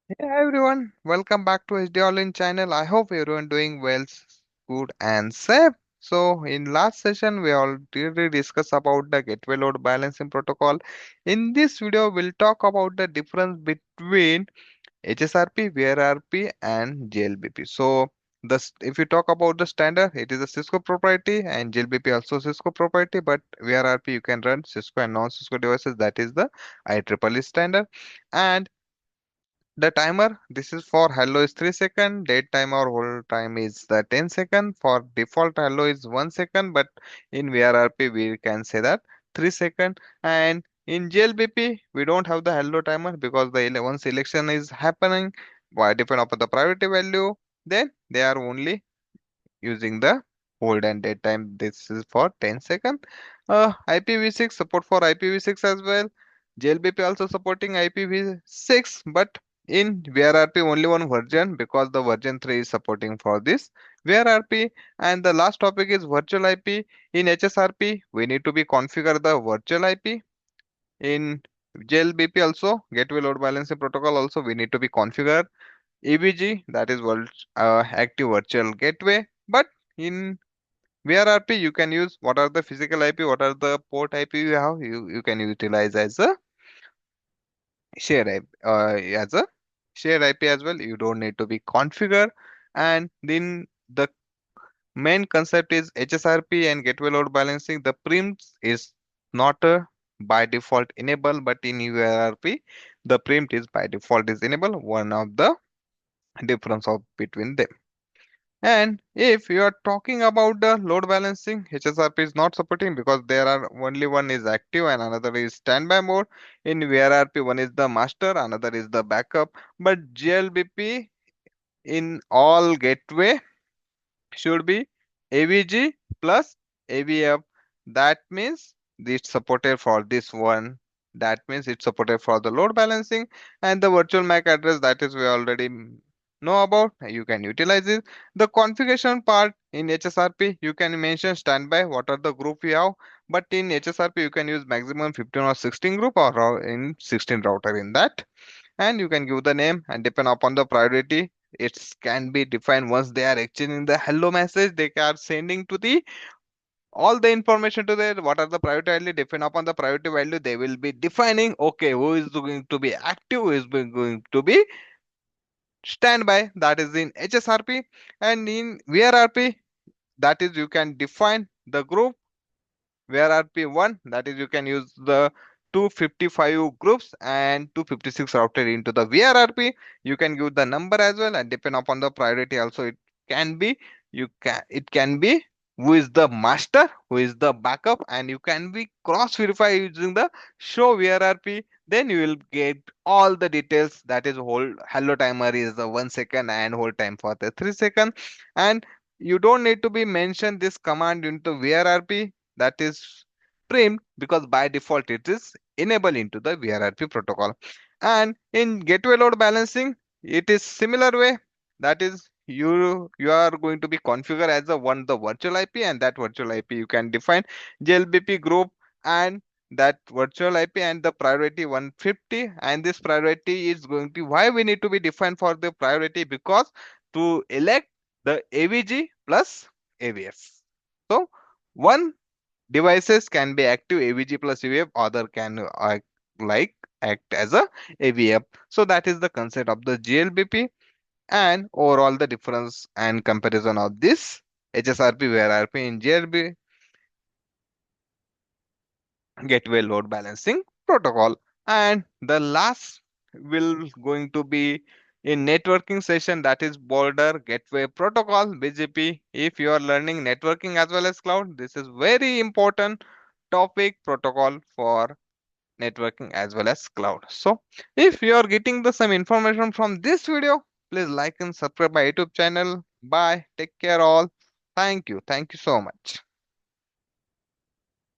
Hey everyone, welcome back to HD Online channel. I hope everyone doing well, good and safe. So in last session we already discussed about the gateway load balancing protocol. In this video we'll talk about the difference between HSRP, VRRP and GLBP. So if you talk about the standard, it is a Cisco proprietary and GLBP also Cisco proprietary, but VRRP you can run Cisco and non-Cisco devices, that is the IEEE standard. And the timer, this is for hello is 3 second, date time or hold time is the 10 second. For default hello is 1 second, but in VRRP we can say that 3 second. And in GLBP we don't have the hello timer because once election is happening, why depend upon the priority value, then they are only using the hold and date time. This is for 10 second. IPv6 support for IPv6 as well. JLBP also supporting IPv6, but in VRRP only one version because the version 3 is supporting for this VRRP. And the last topic is virtual IP. In HSRP, we need to be configure the virtual IP. In JLBP also, gateway load balancing protocol also, we need to be configure EVG, that is world active virtual gateway. But in VRRP, you can use what are the physical IP, what are the port IP you have, you can utilize as a share IP, as a shared IP as well. You don't need to be configure. And then the main concept is HSRP and gateway load balancing. The preempt is not by default enable, but in VRRP, the preempt is by default is enable. One of the difference of between them. And if you are talking about the load balancing, HSRP is not supporting because there are only one is active and another is standby mode. In VRRP, one is the master, another is the backup. But GLBP in all gateway should be AVG plus AVF. That means it's supported for this one. That means it's supported for the load balancing and the virtual MAC address, that is we already know about. You can utilize it. The configuration part in HSRP, you can mention standby, what are the group you have. But in HSRP, you can use maximum 15 or 16 group or in 16 router in that, and you can give the name and depend upon the priority it can be defined. Once they are exchanging the hello message, they are sending to the all the information to the what are the priority value. Depend upon the priority value, they will be defining okay who is going to be active, who is going to be standby, that is in HSRP. And in VRRP, that is you can define the group VRRP1, that is you can use the 255 groups and 256 routed into the VRRP. You can give the number as well and depend upon the priority also it can be, it can be who is the master, who is the backup, and you can be cross verify using the show VRRP. Then you will get all the details, that is hold hello timer is the 1 second and hold time for the 3 second. And you don't need to be mention this command into VRRP, that is trimmed because by default it is enabled into the VRRP protocol. And in gateway load balancing, it is similar way. That is you are going to be configured as a one the virtual IP, and that virtual IP you can define JLBP group and that virtual IP and the priority 150. And this priority is going to why we need to be defined for the priority, because to elect the AVG plus AVF. So one devices can be active AVG plus AVF, other can like act as a AVF. So that is the concept of the GLBP and overall the difference and comparison of this HSRP VRRP in GLB gateway load balancing protocol. And the last will going to be in networking session, that is border gateway protocol BGP. If you are learning networking as well as cloud, this is very important topic protocol for networking as well as cloud. So if you are getting the some information from this video, please like and subscribe my YouTube channel. Bye, take care all. Thank you so much.